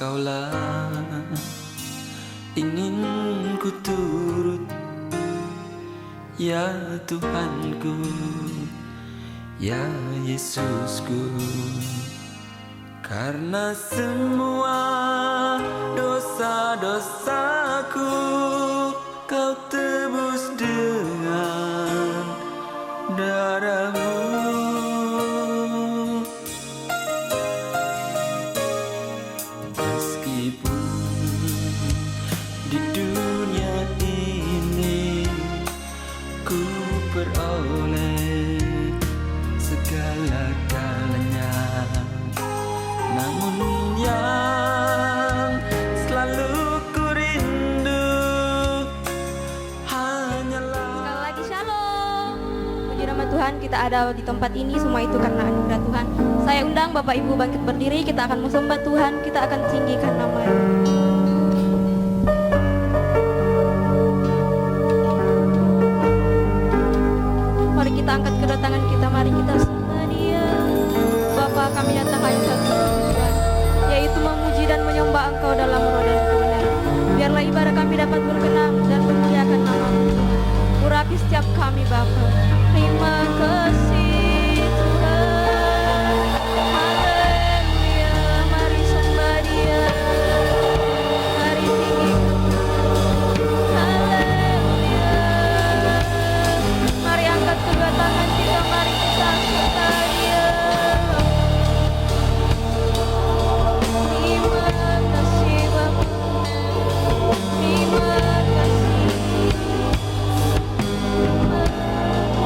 Engkaulah ingin ku turut, ya Tuhanku, ya Yesusku. Karena semua dosa-dosaku Kau tebus dengan darah-Mu. Meskipun di dunia ini ku peroleh segala-galanya, namun yang selalu ku rindu hanyalah. Sekali lagi shalom. Puji nama Tuhan, kita ada di tempat ini semua itu karena anugerah Tuhan. Saya undang Bapak Ibu bangkit berdiri, kita akan menyembah Tuhan, kita akan tinggikan nama-Nya. Mari kita angkat kedatangan kita, mari kita sembah Dia. Bapa, kami datang hanya satu tujuan, yaitu memuji dan menyembah Engkau dalam roh dan kebenaran. Biarlah ibadah kami dapat berkenan dan memuliakan nama-Mu Tuhan. Urapi setiap kami Bapa. Terima kasih Tuhan. Haleluya. Mari sembah Dia. Mari tinggikan. Haleluya. Mari angkat kedua tangan kita, mari kita sembah Dia. Terima kasih Bapa. Terima kasih. Terima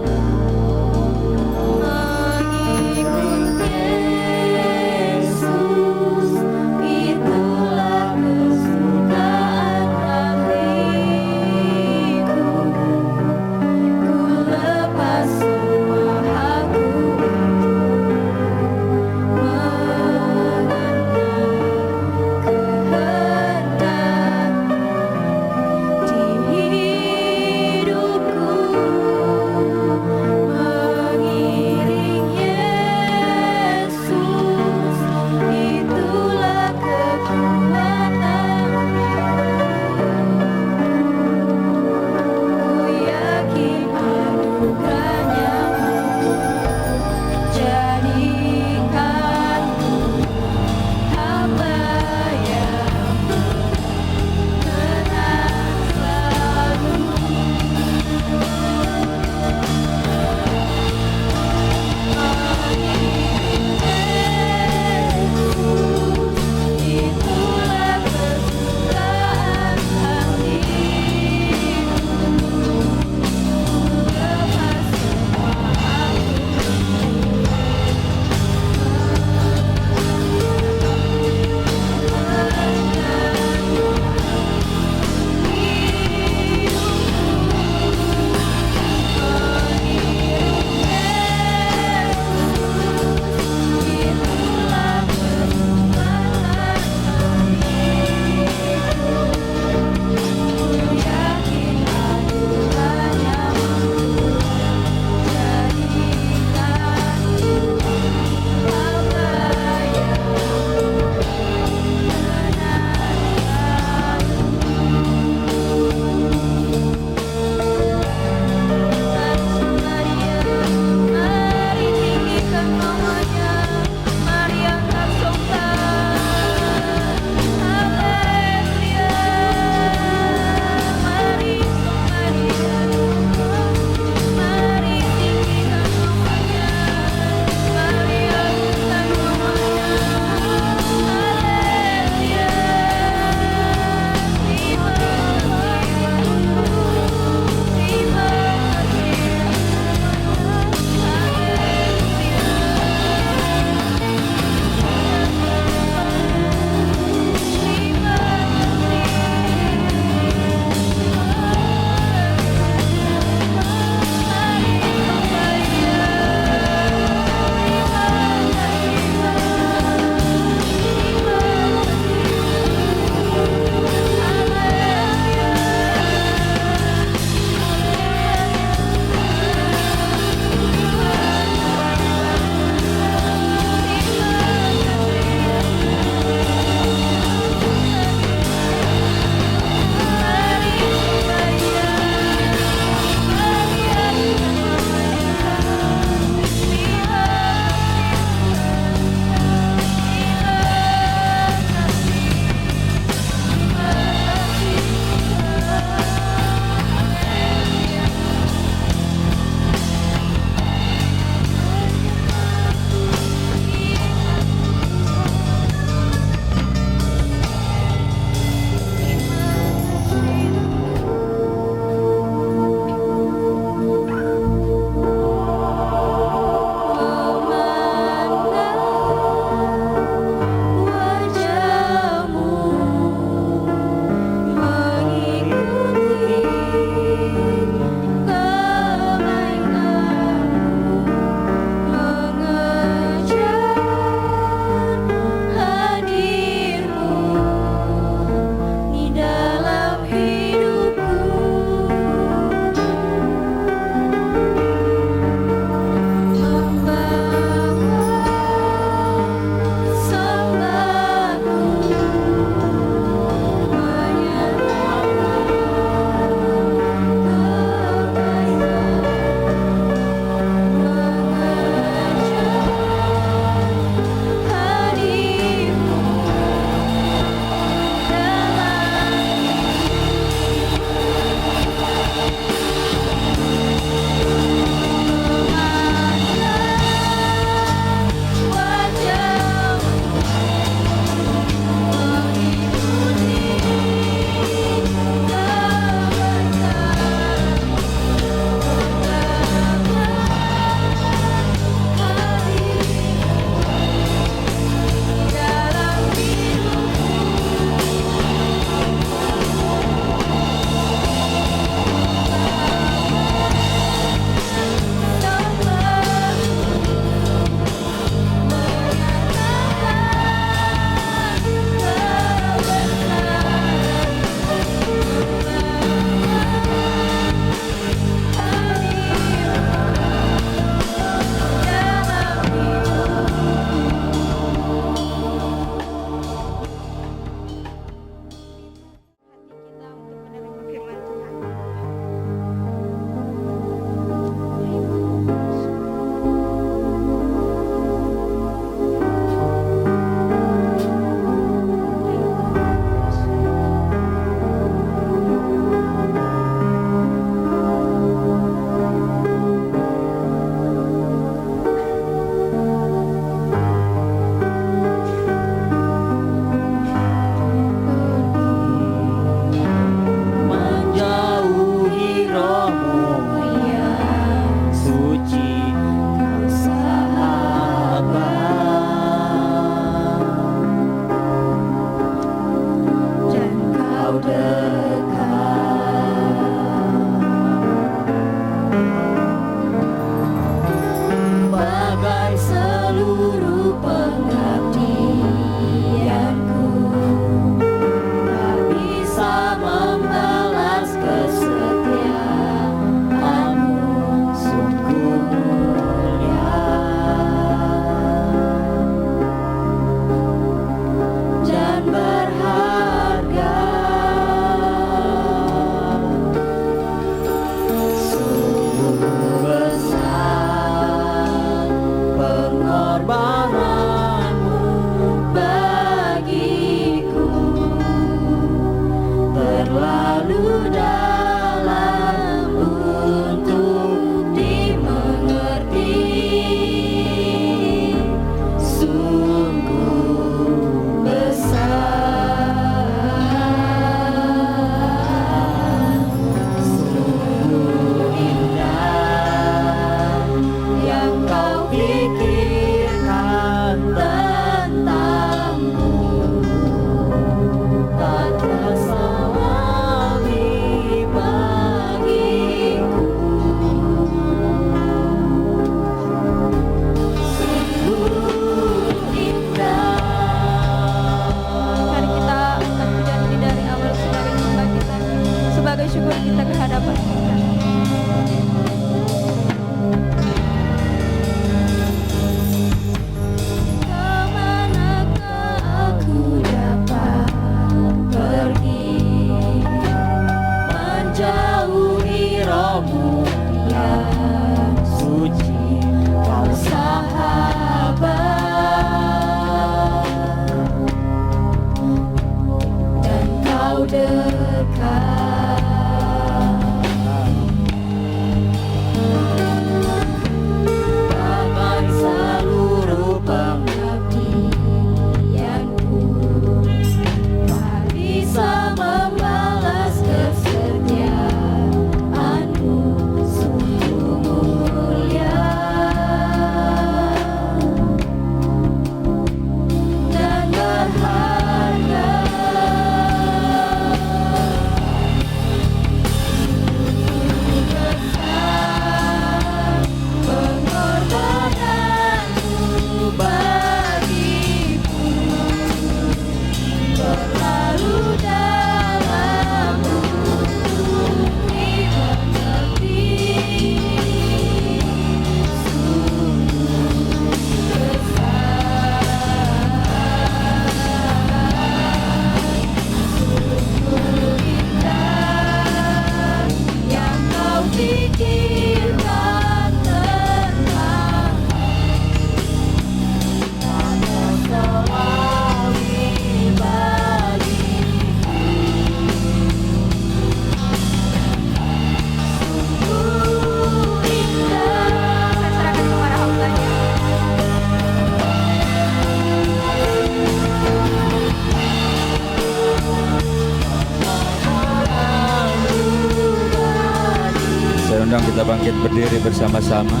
bangkit berdiri bersama-sama.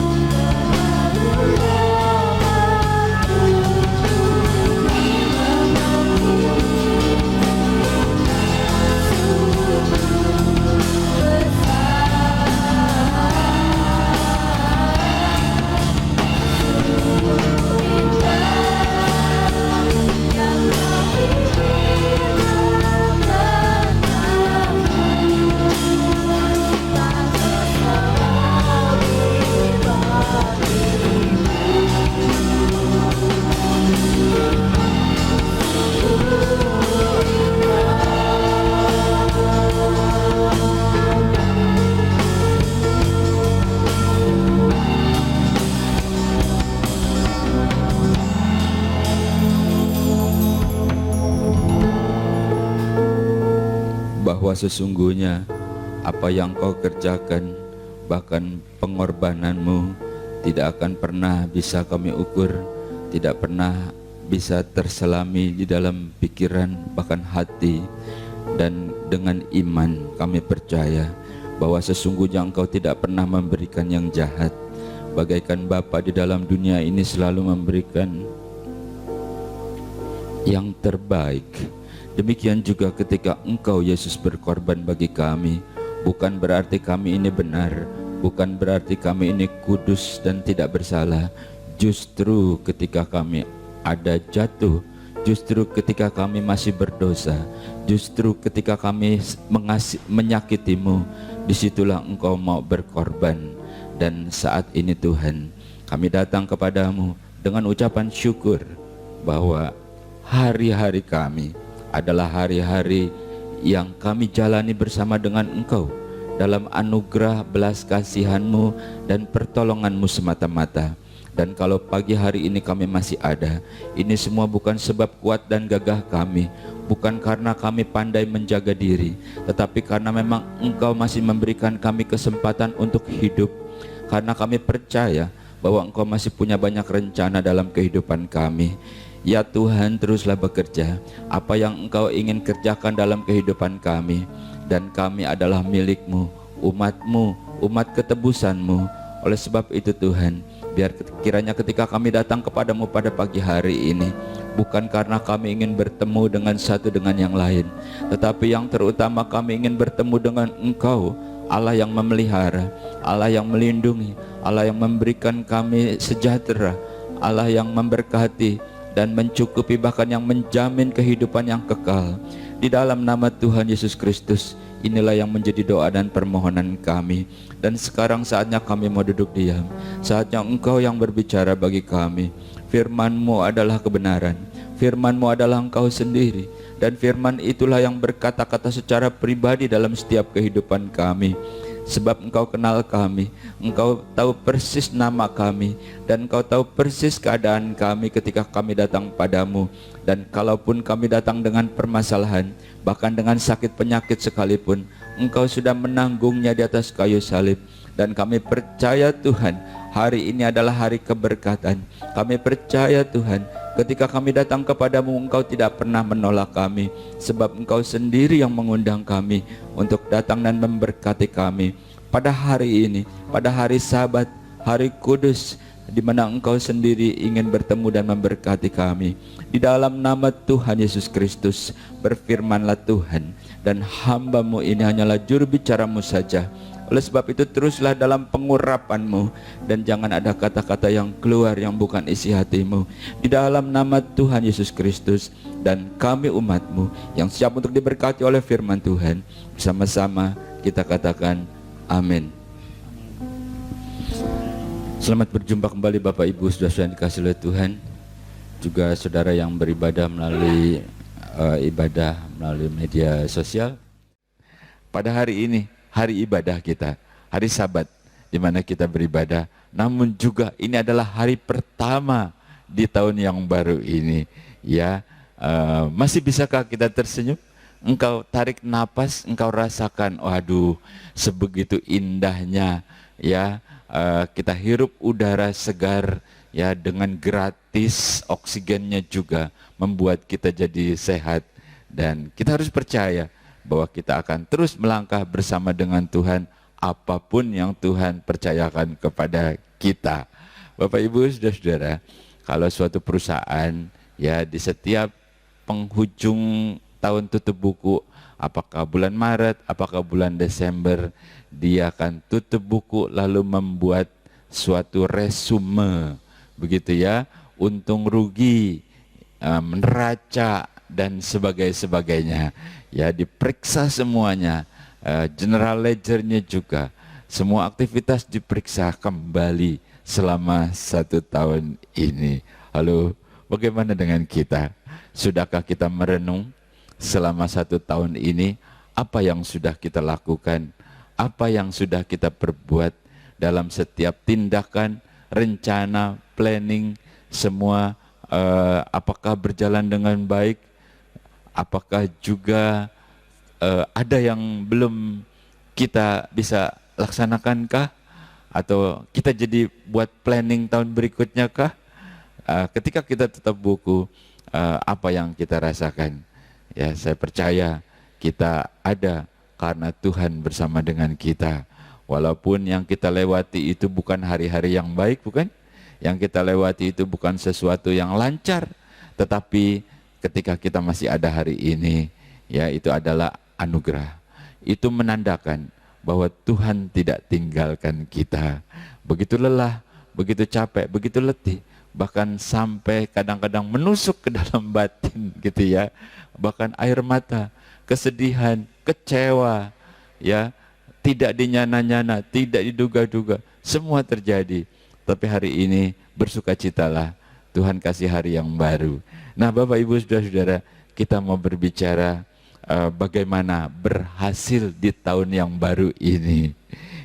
Bahwa sesungguhnya apa yang kau kerjakan, bahkan pengorbananmu tidak akan pernah bisa kami ukur, tidak pernah bisa terselami di dalam pikiran bahkan hati. Dan dengan iman kami percaya bahwa sesungguhnya engkau tidak pernah memberikan yang jahat. Bagaikan Bapa di dalam dunia ini selalu memberikan yang terbaik, demikian juga ketika engkau Yesus berkorban bagi kami. Bukan berarti kami ini benar, bukan berarti kami ini kudus dan tidak bersalah. Justru ketika kami ada jatuh, justru ketika kami masih berdosa, justru ketika kami menyakitimu, disitulah engkau mau berkorban. Dan saat ini Tuhan, kami datang kepadamu dengan ucapan syukur bahwa hari-hari kami adalah hari-hari yang kami jalani bersama dengan engkau dalam anugerah belas kasihan-Mu dan pertolongan-Mu semata-mata. Dan kalau pagi hari ini kami masih ada, ini semua bukan sebab kuat dan gagah kami, bukan karena kami pandai menjaga diri, tetapi karena memang engkau masih memberikan kami kesempatan untuk hidup. Karena kami percaya bahwa engkau masih punya banyak rencana dalam kehidupan kami. Ya Tuhan, teruslah bekerja apa yang engkau ingin kerjakan dalam kehidupan kami. Dan kami adalah milik-Mu, umat-Mu, umat ketebusan-Mu. Oleh sebab itu Tuhan, biar kiranya ketika kami datang kepadamu pada pagi hari ini, bukan karena kami ingin bertemu dengan satu dengan yang lain, tetapi yang terutama kami ingin bertemu dengan Engkau, Allah yang memelihara, Allah yang melindungi, Allah yang memberikan kami sejahtera, Allah yang memberkati dan mencukupi, bahkan yang menjamin kehidupan yang kekal. Di dalam nama Tuhan Yesus Kristus, inilah yang menjadi doa dan permohonan kami. Dan sekarang saatnya kami mau duduk diam, saatnya Engkau yang berbicara bagi kami. Firman-Mu adalah kebenaran, Firman-Mu adalah Engkau sendiri, dan firman itulah yang berkata-kata secara pribadi dalam setiap kehidupan kami. Sebab Engkau kenal kami, Engkau tahu persis nama kami, dan Engkau tahu persis keadaan kami ketika kami datang padamu. Dan kalaupun kami datang dengan permasalahan, bahkan dengan sakit penyakit sekalipun, Engkau sudah menanggungnya di atas kayu salib. Dan kami percaya Tuhan, hari ini adalah hari keberkatan. Kami percaya Tuhan, ketika kami datang kepadamu, Engkau tidak pernah menolak kami, sebab Engkau sendiri yang mengundang kami untuk datang dan memberkati kami pada hari ini, pada hari Sabat, hari kudus, di mana Engkau sendiri ingin bertemu dan memberkati kami. Di dalam nama Tuhan Yesus Kristus, berfirmanlah Tuhan, dan hamba-Mu ini hanyalah juru bicara-Mu saja. Oleh sebab itu teruslah dalam pengurapan-Mu, dan jangan ada kata-kata yang keluar yang bukan isi hati-Mu. Di dalam nama Tuhan Yesus Kristus, dan kami umat-Mu yang siap untuk diberkati oleh firman Tuhan, bersama-sama kita katakan amin. Selamat berjumpa kembali Bapak Ibu saudara yang dikasihi oleh Tuhan, juga saudara yang beribadah melalui melalui media sosial. Pada hari ini, hari ibadah kita, hari Sabat, di mana kita beribadah. Namun juga ini adalah hari pertama di tahun yang baru ini. Ya, masih bisakah kita tersenyum? Engkau tarik napas, engkau rasakan, waduh, sebegitu indahnya, ya, kita hirup udara segar, ya, dengan gratis, oksigennya juga membuat kita jadi sehat. Dan kita harus percaya bahwa kita akan terus melangkah bersama dengan Tuhan apapun yang Tuhan percayakan kepada kita. Bapak Ibu saudara-saudara, kalau suatu perusahaan ya di setiap penghujung tahun tutup buku, apakah bulan Maret, apakah bulan Desember, dia akan tutup buku lalu membuat suatu resume, begitu ya, untung rugi, neraca dan sebagainya. Ya, diperiksa semuanya, general ledgernya juga, semua aktivitas diperiksa kembali selama 1 tahun ini. Halo, bagaimana dengan kita? Sudahkah kita merenung selama 1 tahun ini, apa yang sudah kita lakukan, apa yang sudah kita perbuat dalam setiap tindakan, rencana, planning, semua apakah berjalan dengan baik? Apakah juga ada yang belum kita bisa laksanakan kah? Atau kita jadi buat planning tahun berikutnya kah? Ketika kita tutup buku, apa yang kita rasakan? Ya, saya percaya kita ada karena Tuhan bersama dengan kita. Walaupun yang kita lewati itu bukan hari-hari yang baik, bukan? Yang kita lewati itu bukan sesuatu yang lancar, tetapi ketika kita masih ada hari ini, ya itu adalah anugerah. Itu menandakan bahwa Tuhan tidak tinggalkan kita. Begitu lelah, begitu capek, begitu letih, bahkan sampai kadang-kadang menusuk ke dalam batin gitu ya. Bahkan air mata, kesedihan, kecewa, ya, tidak dinyana-nyana, tidak diduga-duga, semua terjadi. Tapi hari ini bersukacitalah, Tuhan kasih hari yang baru. Nah, Bapak Ibu saudara-saudara, kita mau berbicara bagaimana berhasil di tahun yang baru ini.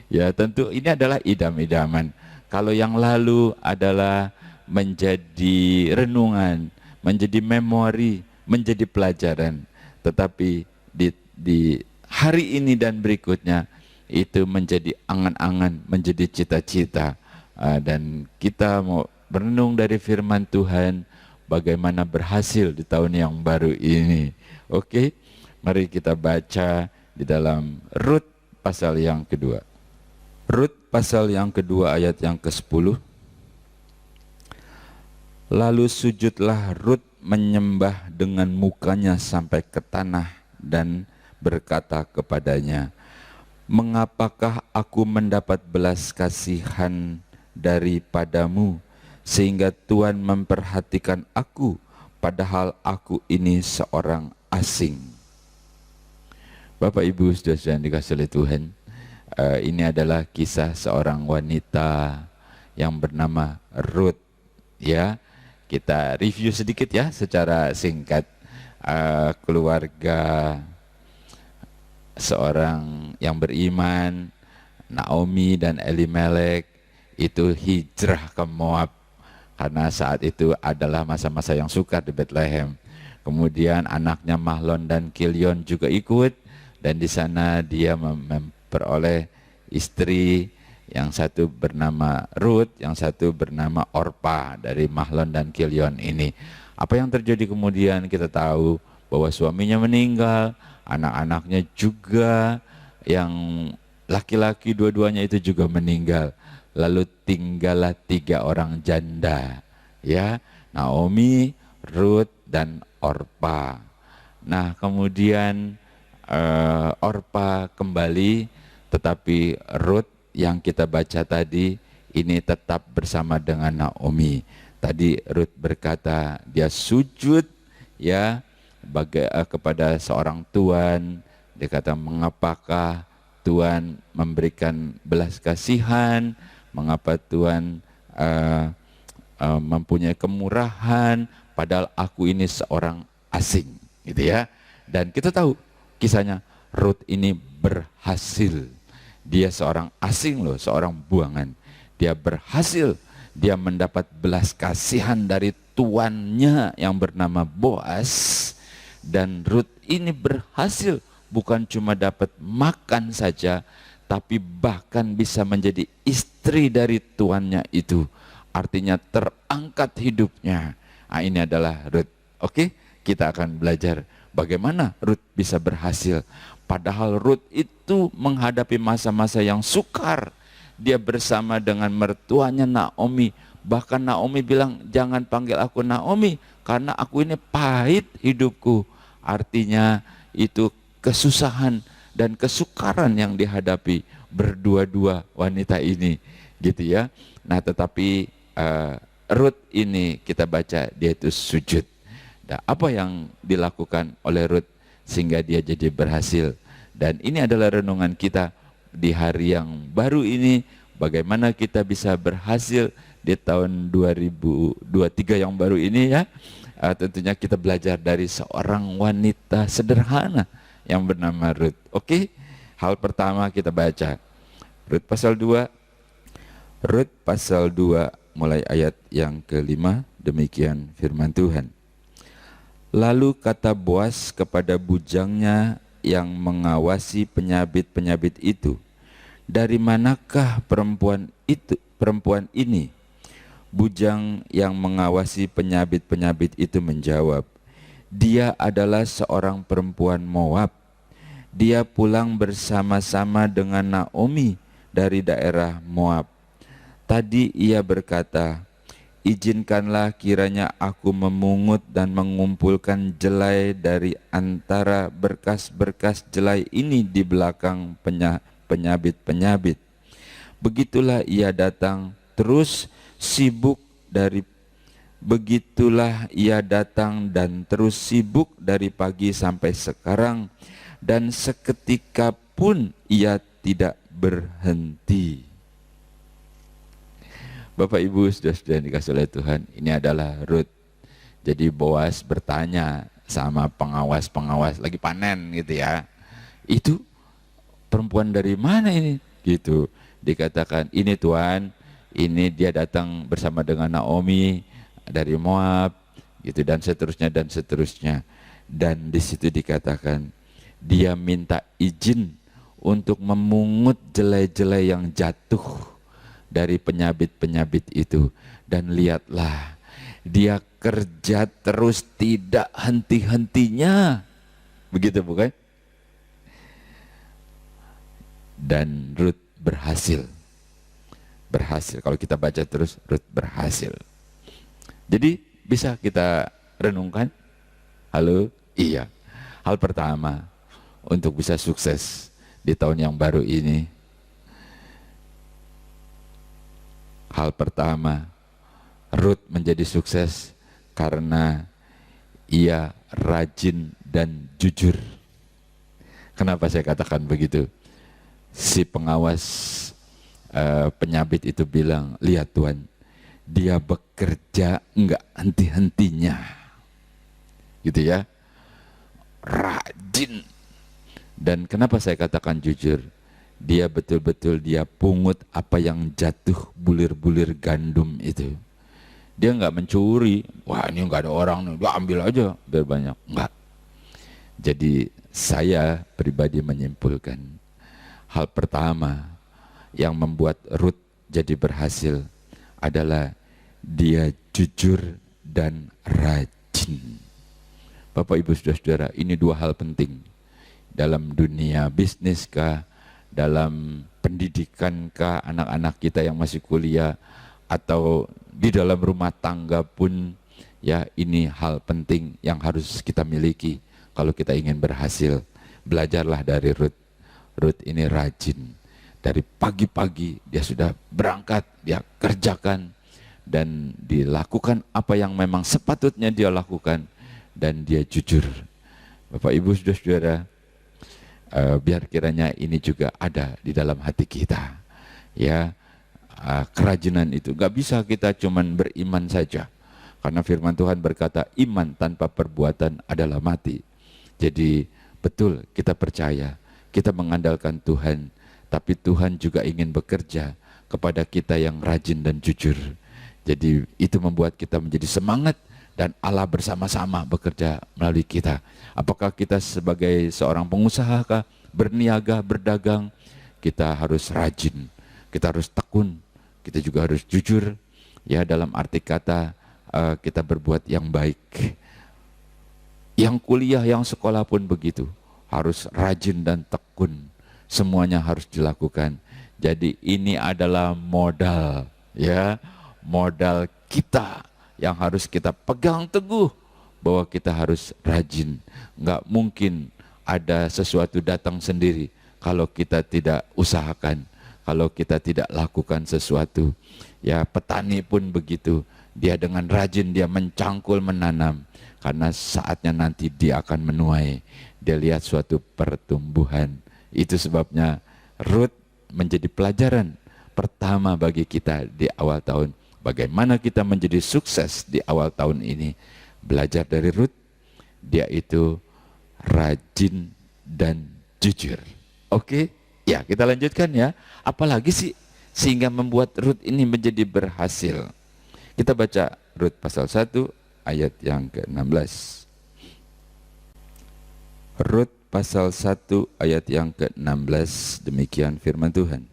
Ya, tentu ini adalah idam-idaman. Kalau yang lalu adalah menjadi renungan, menjadi memori, menjadi pelajaran. Tetapi di hari ini dan berikutnya itu menjadi angan-angan, menjadi cita-cita. Dan kita mau berenung dari firman Tuhan bagaimana berhasil di tahun yang baru ini. Oke, mari kita baca di dalam Rut pasal yang kedua. Rut pasal yang kedua ayat yang ke-10. Lalu sujudlah Rut menyembah dengan mukanya sampai ke tanah dan berkata kepadanya, "Mengapakah aku mendapat belas kasihan daripadamu sehingga Tuhan memperhatikan aku padahal aku ini seorang asing?" Bapak Ibu saudara yang dikasihi oleh Tuhan, ini adalah kisah seorang wanita yang bernama Rut. Ya, kita review sedikit ya secara singkat. Keluarga seorang yang beriman, Naomi dan Elimelek, itu hijrah ke Moab karena saat itu adalah masa-masa yang sukar di Bethlehem. Kemudian anaknya Mahlon dan Kilion juga ikut, dan di sana dia memperoleh istri, yang satu bernama Ruth, yang satu bernama Orpa dari Mahlon dan Kilion ini. Apa yang terjadi kemudian kita tahu bahwa suaminya meninggal, anak-anaknya juga yang laki-laki dua-duanya itu juga meninggal. Lalu tinggallah 3 orang janda, ya, Naomi, Ruth, dan Orpa. Nah, kemudian Orpa kembali, tetapi Ruth yang kita baca tadi ini tetap bersama dengan Naomi. Tadi Ruth berkata dia sujud ya kepada seorang tuan. Dia kata, "Mengapakah Tuhan memberikan belas kasihan? Mengapa Tuhan mempunyai kemurahan padahal aku ini seorang asing?" Gitu ya. Dan kita tahu kisahnya, Ruth ini berhasil. Dia seorang asing loh, seorang buangan. Dia berhasil, dia mendapat belas kasihan dari tuannya yang bernama Boas. Dan Ruth ini berhasil bukan cuma dapat makan saja, tapi bahkan bisa menjadi istri dari tuannya itu. Artinya terangkat hidupnya. Nah, ini adalah Ruth. Oke, kita akan belajar bagaimana Ruth bisa berhasil. Padahal Rut itu menghadapi masa-masa yang sukar. Dia bersama dengan mertuanya Naomi. Bahkan Naomi bilang, jangan panggil aku Naomi, karena aku ini pahit hidupku. Artinya itu kesusahan dan kesukaran yang dihadapi berdua-dua wanita ini, gitu ya. Nah, tetapi Rut ini kita baca dia itu sujud. Nah, apa yang dilakukan oleh Rut sehingga dia jadi berhasil? Dan ini adalah renungan kita di hari yang baru ini, bagaimana kita bisa berhasil di tahun 2023 yang baru ini ya. Tentunya kita belajar dari seorang wanita sederhana yang bernama Rut. Oke, hal pertama kita baca Rut pasal 2. Rut pasal 2 mulai ayat yang ke-5, demikian firman Tuhan. Lalu kata Boas kepada bujangnya yang mengawasi penyabit-penyabit itu, dari manakah perempuan ini? Bujang yang mengawasi penyabit-penyabit itu menjawab, dia adalah seorang perempuan Moab. Dia pulang bersama-sama dengan Naomi dari daerah Moab. Tadi ia berkata, izinkanlah kiranya aku memungut dan mengumpulkan jelai dari antara berkas-berkas jelai ini di belakang penyabit-penyabit. Begitulah ia datang dan terus sibuk dari pagi sampai sekarang, dan seketika pun ia tidak berhenti. Bapak Ibu saudara-saudara yang dikasihi oleh Tuhan, ini adalah Rut. Jadi Boas bertanya sama pengawas-pengawas lagi panen gitu ya. Itu perempuan dari mana ini? Gitu. Dikatakan, ini Tuan, ini dia datang bersama dengan Naomi dari Moab, gitu, dan seterusnya dan seterusnya. Dan di situ dikatakan dia minta izin untuk memungut jelai-jelai yang jatuh dari penyabit-penyabit itu. Dan lihatlah, dia kerja terus tidak henti-hentinya. Begitu bukan? Dan Rut berhasil. Kalau kita baca terus, Rut berhasil. Jadi bisa kita renungkan? Halo? Iya. Hal pertama untuk bisa sukses di tahun yang baru ini, hal pertama, Rut menjadi sukses karena ia rajin dan jujur. Kenapa saya katakan begitu? Si pengawas penyabit itu bilang, lihat Tuan, dia bekerja enggak henti-hentinya. Gitu ya. Rajin. Dan kenapa saya katakan jujur? Dia betul-betul dia pungut apa yang jatuh, bulir-bulir gandum itu. Dia enggak mencuri. Wah, ini enggak ada orang nih, dia ambil aja biar banyak. Enggak. Jadi saya pribadi menyimpulkan, hal pertama yang membuat Rut jadi berhasil adalah dia jujur dan rajin. Bapak Ibu saudara-saudara, ini dua hal penting dalam dunia bisnis kah, dalam pendidikan kah, anak-anak kita yang masih kuliah, atau di dalam rumah tangga pun ya, ini hal penting yang harus kita miliki kalau kita ingin berhasil. Belajarlah dari Rut. Rut ini rajin. Dari pagi-pagi dia sudah berangkat, dia kerjakan dan dilakukan apa yang memang sepatutnya dia lakukan, dan dia jujur. Bapak Ibu saudara-saudara, biar kiranya ini juga ada di dalam hati kita. Ya, kerajinan itu gak bisa kita cuman beriman saja, karena firman Tuhan berkata iman tanpa perbuatan adalah mati. Jadi betul, kita percaya, kita mengandalkan Tuhan, tapi Tuhan juga ingin bekerja kepada kita yang rajin dan jujur. Jadi itu membuat kita menjadi semangat, dan Allah bersama-sama bekerja melalui kita. Apakah kita sebagai seorang pengusaha kah, berniaga, berdagang, kita harus rajin, kita harus tekun, kita juga harus jujur. Ya, dalam arti kata kita berbuat yang baik. Yang kuliah, yang sekolah pun begitu, harus rajin dan tekun. Semuanya harus dilakukan. Jadi ini adalah modal, ya, modal kita yang harus kita pegang teguh, bahwa kita harus rajin. Nggak mungkin ada sesuatu datang sendiri kalau kita tidak usahakan, kalau kita tidak lakukan sesuatu. Ya, petani pun begitu, dia dengan rajin dia mencangkul menanam, karena saatnya nanti dia akan menuai, dia lihat suatu pertumbuhan. Itu sebabnya Rut menjadi pelajaran pertama bagi kita di awal tahun. Bagaimana kita menjadi sukses di awal tahun ini? Belajar dari Rut, dia itu rajin dan jujur. Oke, ya kita lanjutkan ya. Apalagi sih sehingga membuat Rut ini menjadi berhasil? Kita baca Rut pasal 1 ayat yang ke-16. Rut pasal 1 ayat yang ke-16, demikian firman Tuhan.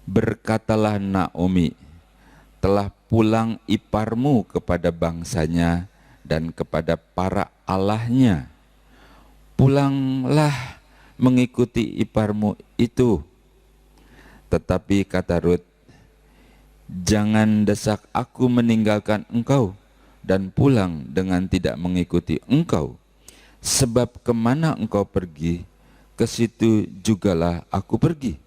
Berkatalah Naomi, telah pulang iparmu kepada bangsanya dan kepada para allahnya. Pulanglah mengikuti iparmu itu. Tetapi kata Rut, jangan desak aku meninggalkan engkau dan pulang dengan tidak mengikuti engkau. Sebab kemana engkau pergi, ke situ jugalah aku pergi.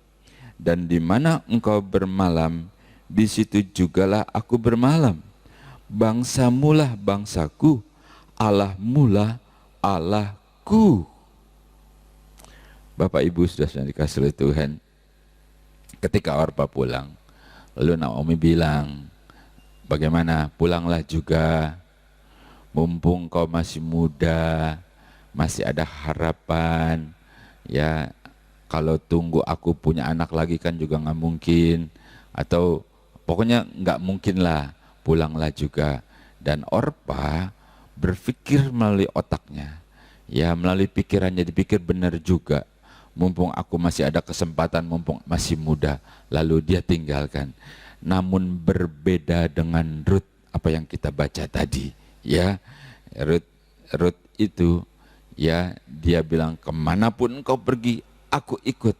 Dan di mana engkau bermalam, di situ jugalah aku bermalam. Bangsamulah bangsaku, Allahmulah Allahku. Bapak Ibu sudah dikasih oleh Tuhan, ketika Orpa pulang, lalu Naomi bilang, bagaimana, pulanglah juga, mumpung kau masih muda, masih ada harapan. Ya, kalau tunggu aku punya anak lagi kan juga nggak mungkin, atau pokoknya nggak mungkin lah, pulanglah juga. Dan Orpa berpikir melalui otaknya, ya melalui pikirannya, dipikir benar juga, mumpung aku masih ada kesempatan, mumpung masih muda, lalu dia tinggalkan. Namun berbeda dengan Rut, apa yang kita baca tadi, ya, Rut itu, ya, dia bilang, kemanapun engkau pergi, aku ikut.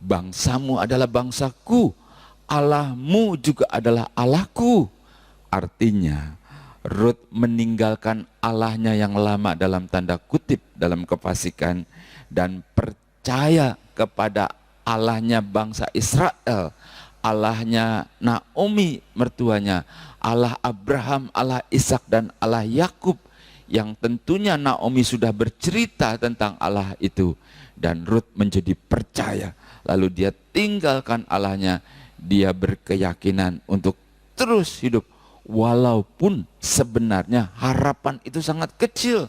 Bangsamu adalah bangsaku, Allahmu juga adalah Allahku. Artinya Rut meninggalkan Allahnya yang lama dalam tanda kutip, dalam kefasikan, dan percaya kepada Allahnya bangsa Israel, Allahnya Naomi mertuanya, Allah Abraham, Allah Ishak, dan Allah Yakub, yang tentunya Naomi sudah bercerita tentang Allah itu. Dan Rut menjadi percaya, lalu dia tinggalkan Allahnya, dia berkeyakinan untuk terus hidup, walaupun sebenarnya harapan itu sangat kecil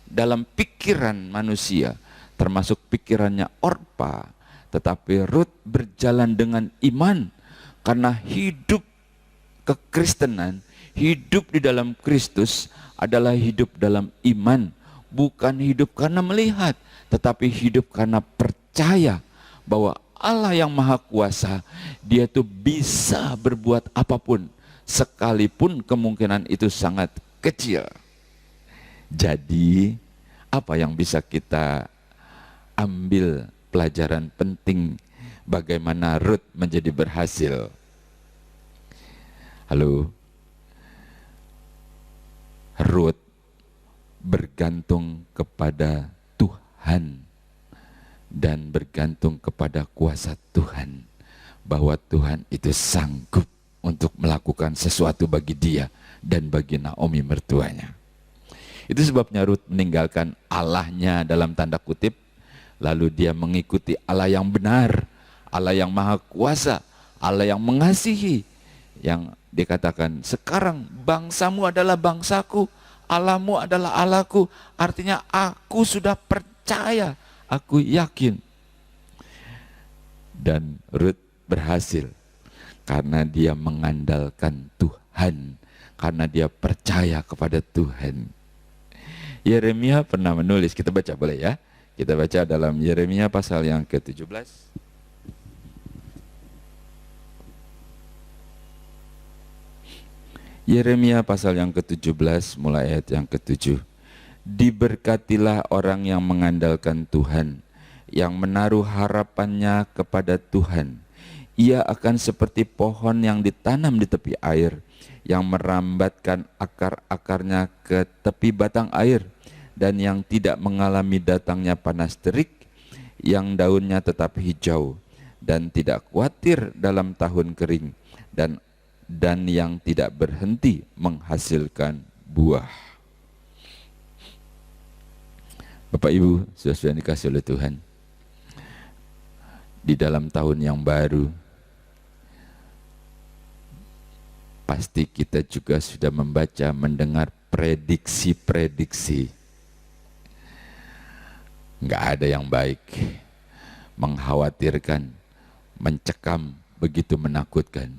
dalam pikiran manusia, termasuk pikirannya Orpa. Tetapi Rut berjalan dengan iman, karena hidup kekristenan, hidup di dalam Kristus adalah hidup dalam iman, bukan hidup karena melihat, tetapi hidup karena percaya bahwa Allah yang Maha Kuasa, dia tuh bisa berbuat apapun, sekalipun kemungkinan itu sangat kecil. Jadi apa yang bisa kita ambil pelajaran penting bagaimana Rut menjadi berhasil? Halo, Rut bergantung kepada Tuhan dan bergantung kepada kuasa Tuhan, bahwa Tuhan itu sanggup untuk melakukan sesuatu bagi dia dan bagi Naomi mertuanya. Itu sebabnya Rut meninggalkan Allahnya dalam tanda kutip, lalu dia mengikuti Allah yang benar, Allah yang Maha Kuasa, Allah yang mengasihi, yang dikatakan sekarang bangsamu adalah bangsaku, Allahmu adalah Allahku. Artinya aku sudah percaya, aku yakin. Dan Rut berhasil karena dia mengandalkan Tuhan, karena dia percaya kepada Tuhan. Yeremia pernah menulis, kita baca boleh ya? Kita baca dalam Yeremia pasal yang ke-17. Yeremia pasal yang ke-17 mulai ayat yang ke-7. Diberkatilah orang yang mengandalkan Tuhan, yang menaruh harapannya kepada Tuhan. Ia akan seperti pohon yang ditanam di tepi air, yang merambatkan akar-akarnya ke tepi batang air, dan yang tidak mengalami datangnya panas terik, yang daunnya tetap hijau, dan tidak khawatir dalam tahun kering, dan yang tidak berhenti menghasilkan buah. Bapak Ibu, saudara-saudara yang dikasihi oleh Tuhan, di dalam tahun yang baru, pasti kita juga sudah membaca, mendengar prediksi-prediksi. Nggak ada yang baik, mengkhawatirkan, mencekam, begitu menakutkan.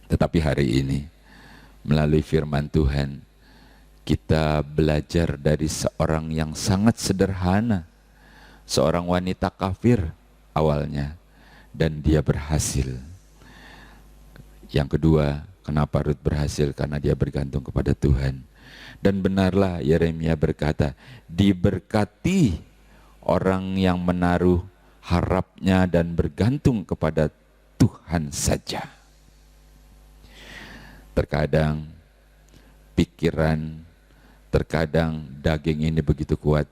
Tetapi hari ini, melalui firman Tuhan, kita belajar dari seorang yang sangat sederhana, seorang wanita kafir awalnya, dan dia berhasil. Yang kedua, kenapa Rut berhasil? Karena dia bergantung kepada Tuhan. Dan benarlah Yeremia berkata, diberkati orang yang menaruh harapnya dan bergantung kepada Tuhan saja. Terkadang pikiran, terkadang daging ini begitu kuat.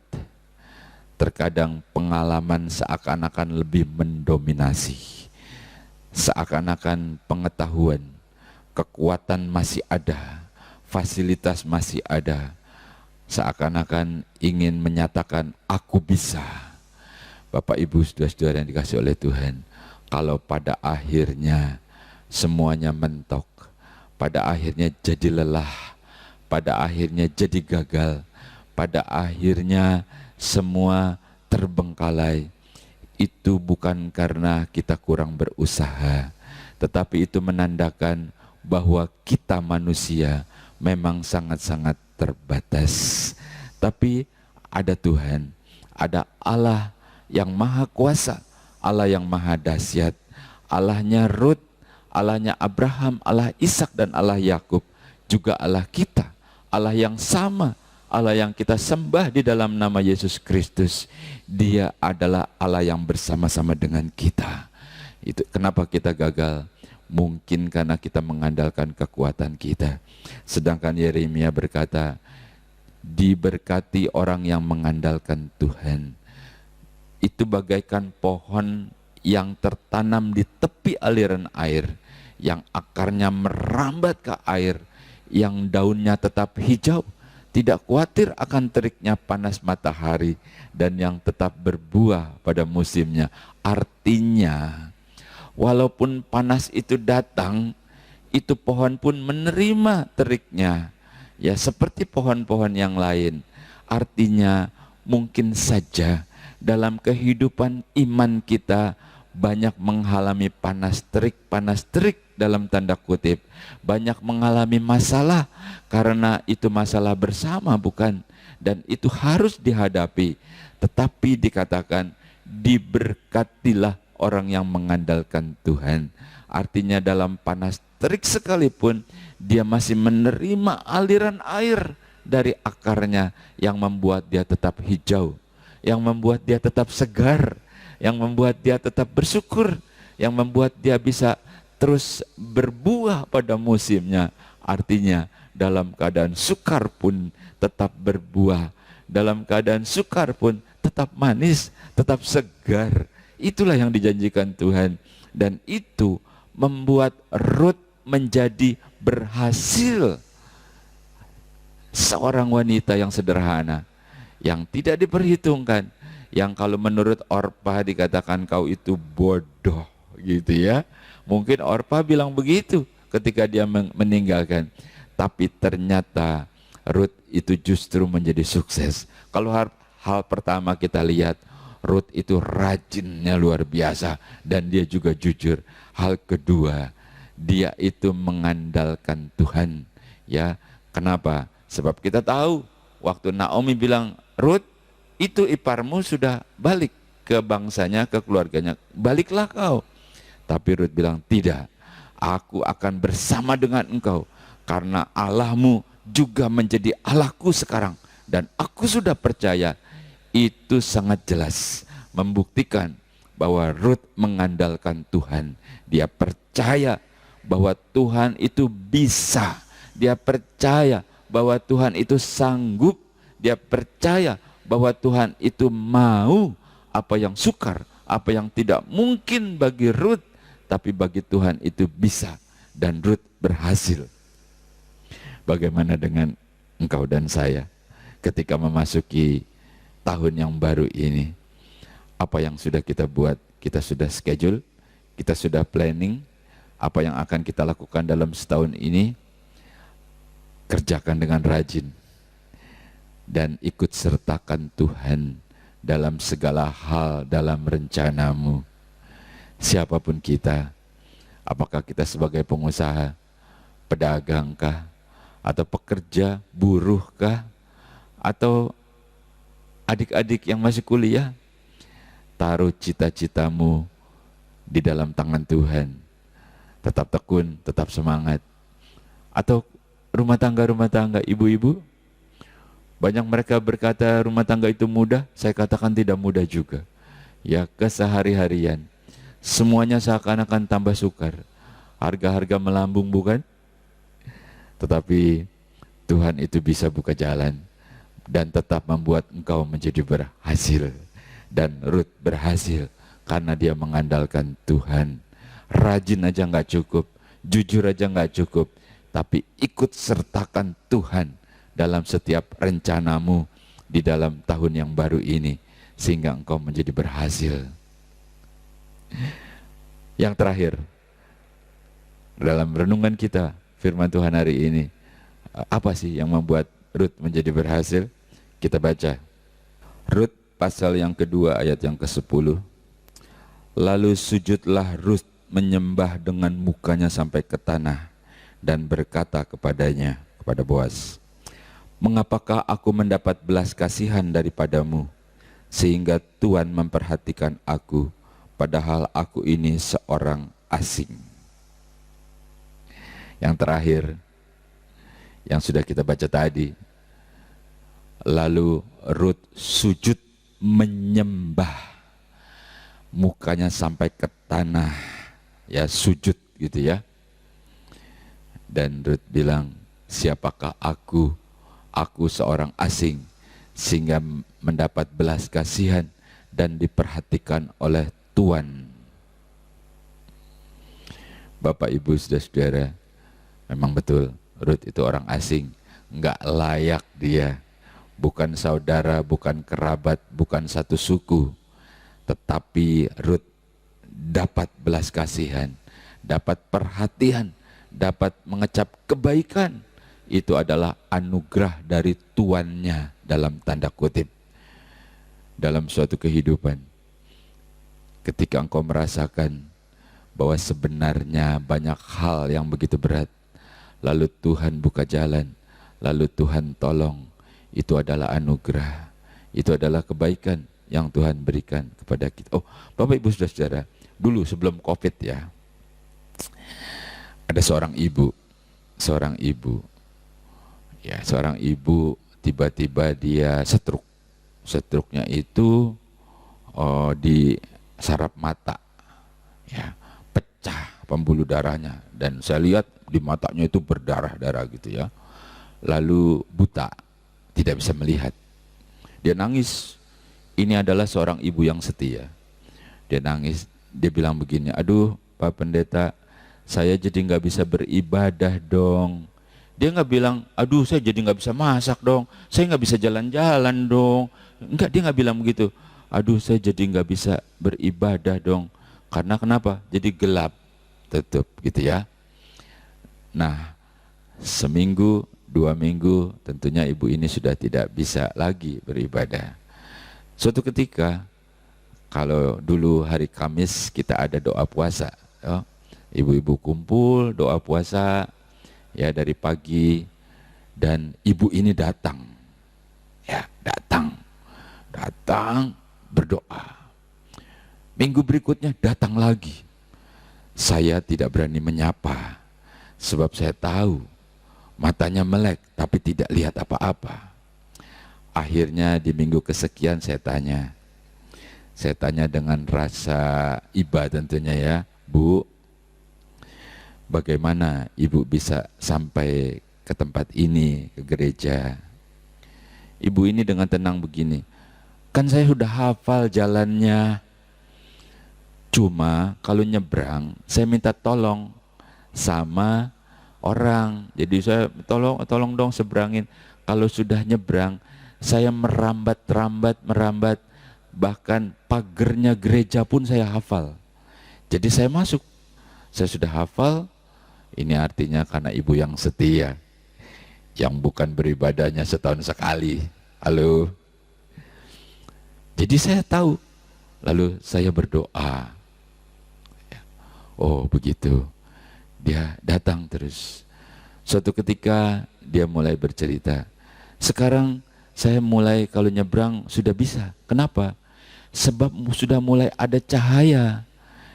Terkadang pengalaman seakan-akan lebih mendominasi. Seakan-akan pengetahuan, kekuatan masih ada, fasilitas masih ada. Seakan-akan ingin menyatakan aku bisa. Bapak Ibu saudara-saudara yang dikasihi oleh Tuhan, kalau pada akhirnya semuanya mentok, pada akhirnya jadi lelah, pada akhirnya jadi gagal, pada akhirnya semua terbengkalai, itu bukan karena kita kurang berusaha, tetapi itu menandakan bahwa kita manusia memang sangat-sangat terbatas. Tapi ada Tuhan, ada Allah yang maha kuasa, Allah yang maha dahsyat, Allahnya Rut, Allahnya Abraham, Allah Ishak dan Allah Yakub, juga Allah kita, Allah yang sama, Allah yang kita sembah di dalam nama Yesus Kristus. Dia adalah Allah yang bersama-sama dengan kita. Itu kenapa kita gagal? Mungkin karena kita mengandalkan kekuatan kita. Sedangkan Yeremia berkata, diberkati orang yang mengandalkan Tuhan. Itu bagaikan pohon yang tertanam di tepi aliran air, yang akarnya merambat ke air, yang daunnya tetap hijau, tidak khawatir akan teriknya panas matahari, dan yang tetap berbuah pada musimnya. Artinya, walaupun panas itu datang, itu pohon pun menerima teriknya, ya seperti pohon-pohon yang lain. Artinya, mungkin saja dalam kehidupan iman kita banyak mengalami panas terik dalam tanda kutip, banyak mengalami masalah, karena itu masalah bersama bukan, dan itu harus dihadapi. Tetapi dikatakan diberkatilah orang yang mengandalkan Tuhan. Artinya dalam panas terik sekalipun dia masih menerima aliran air dari akarnya yang membuat dia tetap hijau, yang membuat dia tetap segar, yang membuat dia tetap bersyukur, yang membuat dia bisa terus berbuah pada musimnya. Artinya dalam keadaan sukar pun tetap berbuah, dalam keadaan sukar pun tetap manis, tetap segar. Itulah yang dijanjikan Tuhan, dan itu membuat Rut menjadi berhasil. Seorang wanita yang sederhana, yang tidak diperhitungkan, yang kalau menurut Orpa dikatakan kau itu bodoh gitu ya. Mungkin Orpa bilang begitu ketika dia meninggalkan. Tapi ternyata Rut itu justru menjadi sukses. Kalau hal pertama kita lihat, Rut itu rajinnya luar biasa dan dia juga jujur. Hal kedua, dia itu mengandalkan Tuhan. Ya, kenapa? Sebab kita tahu waktu Naomi bilang, Rut, itu iparmu sudah balik ke bangsanya, ke keluarganya, baliklah kau. Tapi Rut bilang, tidak, aku akan bersama dengan engkau, karena Allahmu juga menjadi Allahku sekarang. Dan aku sudah percaya itu sangat jelas membuktikan bahwa Ruth mengandalkan Tuhan. Dia percaya bahwa Tuhan itu bisa. Dia percaya bahwa Tuhan itu sanggup. Dia percaya bahwa Tuhan itu mau. Apa yang sukar, apa yang tidak mungkin bagi Ruth, tapi bagi Tuhan itu bisa. Dan Ruth berhasil. Bagaimana dengan engkau dan saya ketika memasuki tahun yang baru ini? Apa yang sudah kita buat? Kita sudah schedule, kita sudah planning apa yang akan kita lakukan dalam setahun ini. Kerjakan dengan rajin dan ikut sertakan Tuhan dalam segala hal dalam rencanamu. Siapapun kita, apakah kita sebagai pengusaha, pedagangkah, atau pekerja, buruhkah, atau adik-adik yang masih kuliah, taruh cita-citamu di dalam tangan Tuhan. Tetap tekun, tetap semangat. Atau rumah tangga, ibu-ibu, banyak mereka berkata rumah tangga itu mudah, saya katakan tidak mudah juga. Ya, kesehari-harian, semuanya seakan-akan tambah sukar. Harga-harga melambung, bukan? Tetapi Tuhan itu bisa buka jalan dan tetap membuat engkau menjadi berhasil. Dan Ruth berhasil karena dia mengandalkan Tuhan. Rajin aja nggak cukup, jujur aja nggak cukup, tapi ikut sertakan Tuhan dalam setiap rencanamu di dalam tahun yang baru ini, sehingga engkau menjadi berhasil. Yang terakhir, dalam renungan kita, firman Tuhan hari ini, apa sih yang membuat Ruth menjadi berhasil? Kita baca Ruth pasal yang kedua ayat yang ke-10. Lalu sujudlah Ruth menyembah dengan mukanya sampai ke tanah dan berkata kepadanya, kepada Boaz, mengapakah aku mendapat belas kasihan daripadamu, sehingga Tuhan memperhatikan aku, padahal aku ini seorang asing. Yang terakhir, yang sudah kita baca tadi, lalu Ruth sujud menyembah, mukanya sampai ke tanah, ya sujud gitu ya. Dan Ruth bilang, siapakah aku? Aku seorang asing, sehingga mendapat belas kasihan dan diperhatikan oleh Tuhan. Bapak, Ibu, saudara-saudara, memang betul Ruth itu orang asing, nggak layak dia, bukan saudara, bukan kerabat, bukan satu suku, tetapi Ruth dapat belas kasihan, dapat perhatian, dapat mengecap kebaikan. Itu adalah anugerah dari tuannya dalam tanda kutip. Dalam suatu kehidupan, ketika engkau merasakan bahwa sebenarnya banyak hal yang begitu berat, lalu Tuhan buka jalan, lalu Tuhan tolong, itu adalah anugerah, itu adalah kebaikan yang Tuhan berikan kepada kita. Oh, Bapak, Ibu, saudara-saudara, dulu sebelum COVID ya, ada seorang ibu, ya, seorang ibu tiba-tiba dia stroke. Stroke-nya itu di saraf mata, ya, pecah pembuluh darahnya, dan saya lihat di matanya itu berdarah-darah gitu ya. Lalu buta, tidak bisa melihat. Dia nangis. Ini adalah seorang ibu yang setia. Dia nangis, dia bilang begini, aduh Pak Pendeta, saya jadi nggak bisa beribadah dong. Dia nggak bilang, aduh saya jadi nggak bisa masak dong, saya nggak bisa jalan-jalan dong. Enggak, dia nggak bilang begitu. Aduh saya jadi nggak bisa beribadah dong. Karena kenapa? Jadi gelap, tutup gitu ya. Nah, seminggu, 2 minggu, tentunya ibu ini sudah tidak bisa lagi beribadah. Suatu ketika, kalau dulu hari Kamis kita ada doa puasa, ya, ibu-ibu kumpul doa puasa, ya dari pagi, dan ibu ini datang, ya datang berdoa. Minggu berikutnya datang lagi. Saya tidak berani menyapa, sebab saya tahu matanya melek tapi tidak lihat apa-apa. Akhirnya di minggu kesekian saya tanya dengan rasa iba tentunya ya, Bu, bagaimana Ibu bisa sampai ke tempat ini, ke gereja? Ibu ini dengan tenang begini, kan saya sudah hafal jalannya, cuma kalau nyebrang saya minta tolong sama orang, jadi saya tolong dong seberangin. Kalau sudah nyebrang saya merambat, bahkan pagernya gereja pun saya hafal. Jadi saya masuk, saya sudah hafal. Ini artinya karena ibu yang setia, yang bukan beribadahnya setahun sekali. Halo. Jadi saya tahu, lalu saya berdoa. Oh begitu, dia datang terus. Suatu ketika dia mulai bercerita, sekarang saya mulai kalau nyebrang sudah bisa. Kenapa? Sebab sudah mulai ada cahaya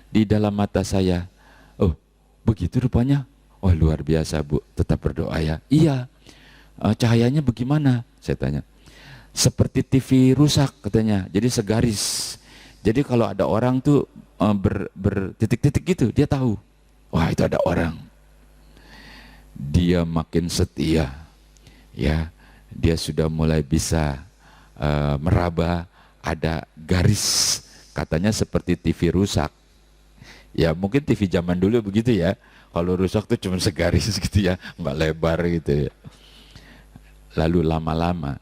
di dalam mata saya. Oh, begitu rupanya. Oh, luar biasa, Bu. Tetap berdoa ya. Iya. Cahayanya bagaimana? Saya tanya. Seperti TV rusak katanya. Jadi segaris. Jadi kalau ada orang tuh bertitik-titik gitu, dia tahu. Wah, itu ada orang. Dia makin setia. Ya. Dia sudah mulai bisa meraba, ada garis, katanya seperti TV rusak. Ya mungkin TV zaman dulu begitu ya, kalau rusak tuh cuma segaris gitu ya, nggak lebar gitu ya. Lalu lama-lama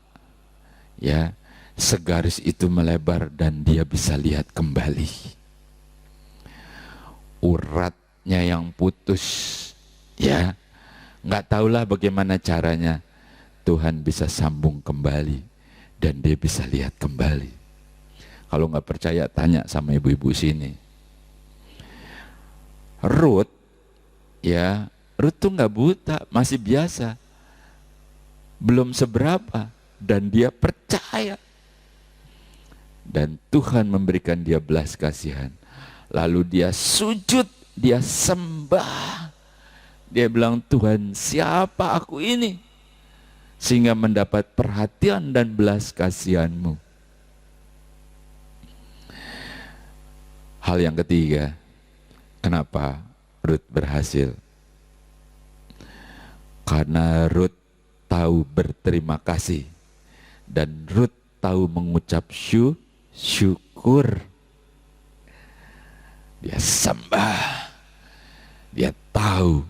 ya segaris itu melebar dan dia bisa lihat kembali. Uratnya yang putus ya, nggak tahulah bagaimana caranya, Tuhan bisa sambung kembali dan dia bisa lihat kembali. Kalau nggak percaya tanya sama ibu-ibu sini. Ruth tuh nggak buta, masih biasa, belum seberapa, dan dia percaya. Dan Tuhan memberikan dia belas kasihan. Lalu dia sujud, dia sembah. Dia bilang, Tuhan, siapa aku ini? Sehingga mendapat perhatian dan belas kasihan-Mu. Hal yang ketiga, kenapa Ruth berhasil? Karena Ruth tahu berterima kasih dan Ruth tahu mengucap syukur. Dia sembah, dia tahu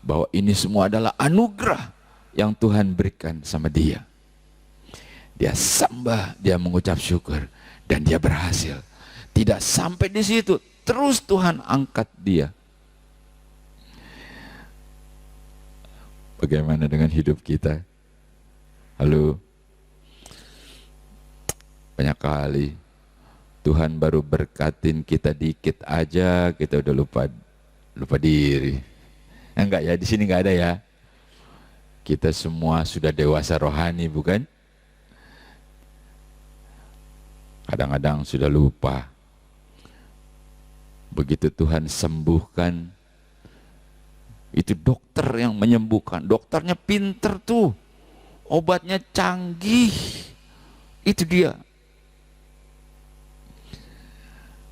bahwa ini semua adalah anugerah yang Tuhan berikan sama dia. Dia sembah, dia mengucap syukur, dan dia berhasil. Tidak sampai di situ, terus Tuhan angkat dia. Bagaimana dengan hidup kita? Halo? Banyak kali Tuhan baru berkatin kita dikit aja, kita udah lupa diri. Enggak ya, di sini enggak ada ya. Kita semua sudah dewasa rohani, bukan? Kadang-kadang sudah lupa. Begitu Tuhan sembuhkan, itu dokter yang menyembuhkan. Dokternya pinter tuh, obatnya canggih. Itu dia.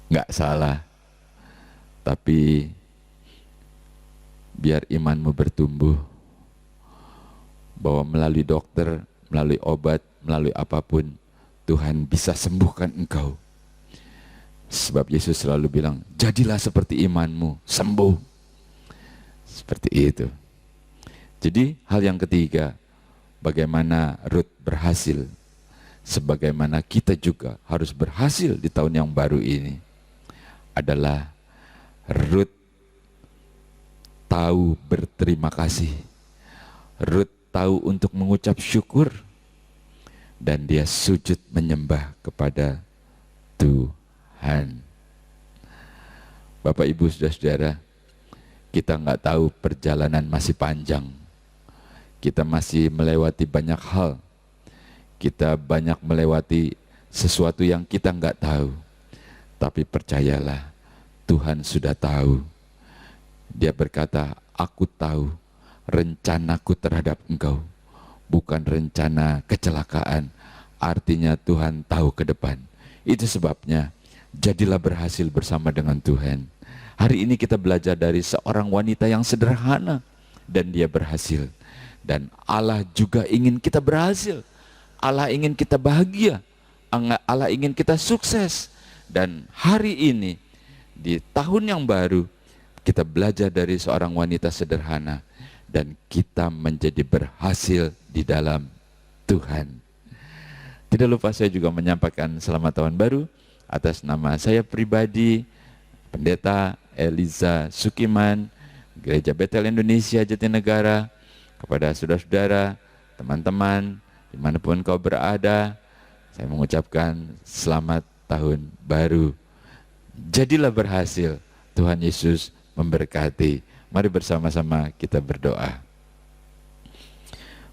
Nggak salah. Tapi biar imanmu bertumbuh, bahwa melalui dokter, melalui obat, melalui apapun, Tuhan bisa sembuhkan engkau. Sebab Yesus selalu bilang, jadilah seperti imanmu, sembuh. Seperti itu. Jadi hal yang ketiga, bagaimana Ruth berhasil, sebagaimana kita juga harus berhasil di tahun yang baru ini, adalah Ruth tahu berterima kasih. Ruth tahu untuk mengucap syukur, dan dia sujud menyembah kepada Tuhan. Bapak, Ibu, saudara-saudara, kita nggak tahu perjalanan masih panjang. Kita masih melewati banyak hal. Kita banyak melewati sesuatu yang kita nggak tahu. Tapi percayalah, Tuhan sudah tahu. Dia berkata, aku tahu rencanaku terhadap engkau, bukan rencana kecelakaan. artinya Tuhan tahu ke depan. Itu sebabnya jadilah berhasil bersama dengan Tuhan. Hari ini kita belajar dari seorang wanita yang sederhana dan dia berhasil. Dan Allah juga ingin kita berhasil. Allah ingin kita bahagia. Allah ingin kita sukses. Dan hari ini di tahun yang baru kita belajar dari seorang wanita sederhana dan kita menjadi berhasil di dalam Tuhan. Tidak lupa saya juga menyampaikan selamat tahun baru atas nama saya pribadi, Pendeta Eliza Sukiman, Gereja Betel Indonesia Jatinegara, kepada saudara-saudara, teman-teman, dimanapun kau berada, saya mengucapkan selamat tahun baru. Jadilah berhasil, Tuhan Yesus memberkati. Mari bersama-sama kita berdoa.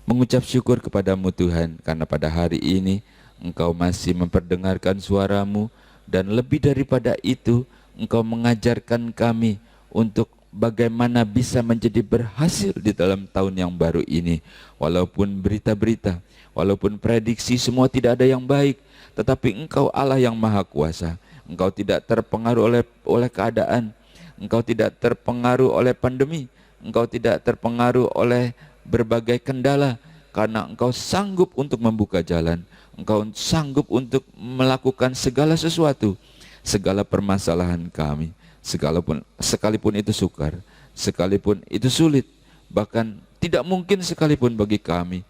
Mengucap syukur kepadamu Tuhan, karena pada hari ini Engkau masih memperdengarkan suaramu, dan lebih daripada itu, Engkau mengajarkan kami untuk bagaimana bisa menjadi berhasil di dalam tahun yang baru ini. Walaupun berita-berita, walaupun prediksi semua tidak ada yang baik, tetapi Engkau Allah yang Maha Kuasa. Engkau tidak terpengaruh oleh keadaan. Engkau tidak terpengaruh oleh pandemi. Engkau tidak terpengaruh oleh berbagai kendala, karena Engkau sanggup untuk membuka jalan. Engkau sanggup untuk melakukan segala sesuatu. Segala permasalahan kami, sekalipun itu sukar, sekalipun itu sulit, bahkan tidak mungkin sekalipun bagi kami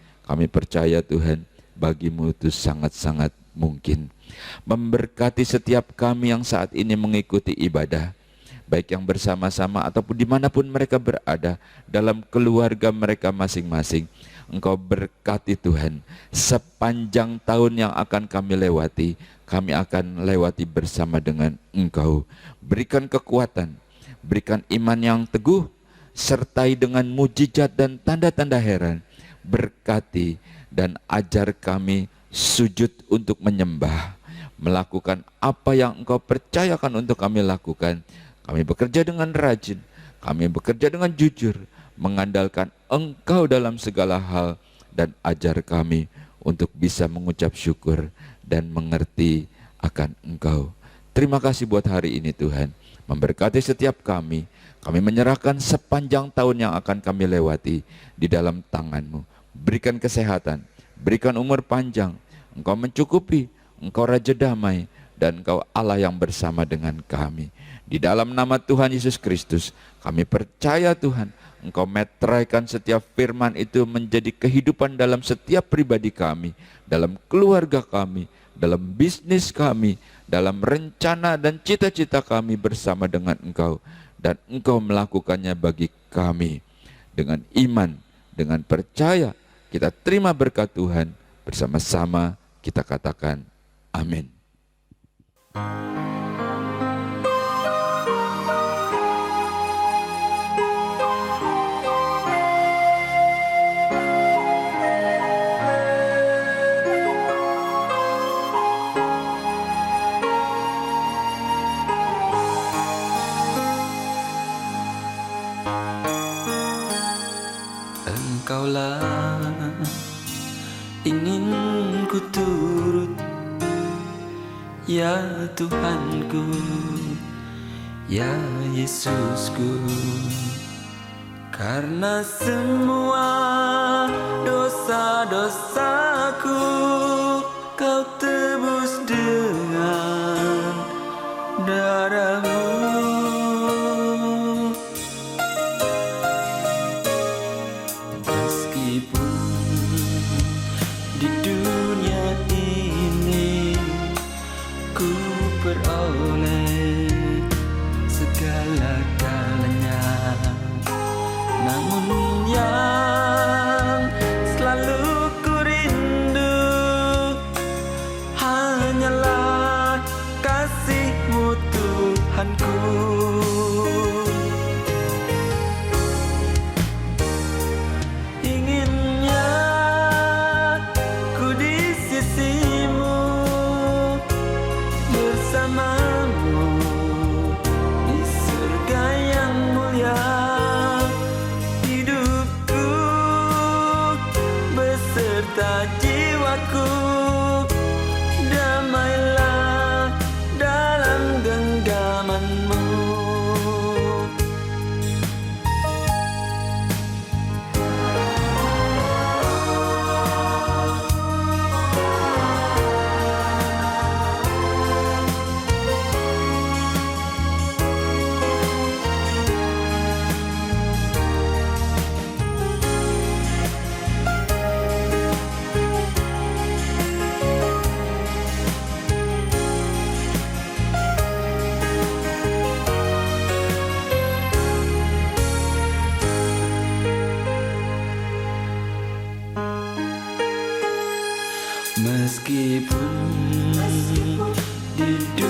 percaya Tuhan, bagimu itu sangat-sangat mungkin. Memberkati setiap kami yang saat ini mengikuti ibadah, baik yang bersama-sama ataupun dimanapun mereka berada, dalam keluarga mereka masing-masing. Engkau berkati Tuhan, sepanjang tahun yang akan kami lewati, kami akan lewati bersama dengan Engkau. Berikan kekuatan, berikan iman yang teguh, sertai dengan mujizat dan tanda-tanda heran. Berkati dan ajar kami sujud untuk menyembah, melakukan apa yang Engkau percayakan untuk kami lakukan. Kami bekerja dengan rajin, kami bekerja dengan jujur, mengandalkan Engkau dalam segala hal, dan ajar kami untuk bisa mengucap syukur dan mengerti akan Engkau. Terima kasih buat hari ini Tuhan. Memberkati setiap kami menyerahkan sepanjang tahun yang akan kami lewati di dalam tangan-Mu. Berikan kesehatan, berikan umur panjang. Engkau mencukupi, Engkau Raja Damai, dan Engkau Allah yang bersama dengan kami. Di dalam nama Tuhan Yesus Kristus, kami percaya Tuhan, Engkau meteraikan setiap firman itu menjadi kehidupan dalam setiap pribadi kami, dalam keluarga kami, dalam bisnis kami, dalam rencana dan cita-cita kami bersama dengan Engkau. Dan Engkau melakukannya bagi kami. Dengan iman, dengan percaya, kita terima berkat Tuhan. Bersama-sama kita katakan amin. Engkaulah ingin ku turut, ya Tuhanku, ya Yesusku. Karena semua dosa-dosaku Kau tebus dengan darah-Mu. Di dunia ini ku peroleh segala-galanya, namun yang selalu ku rindu Meskipun di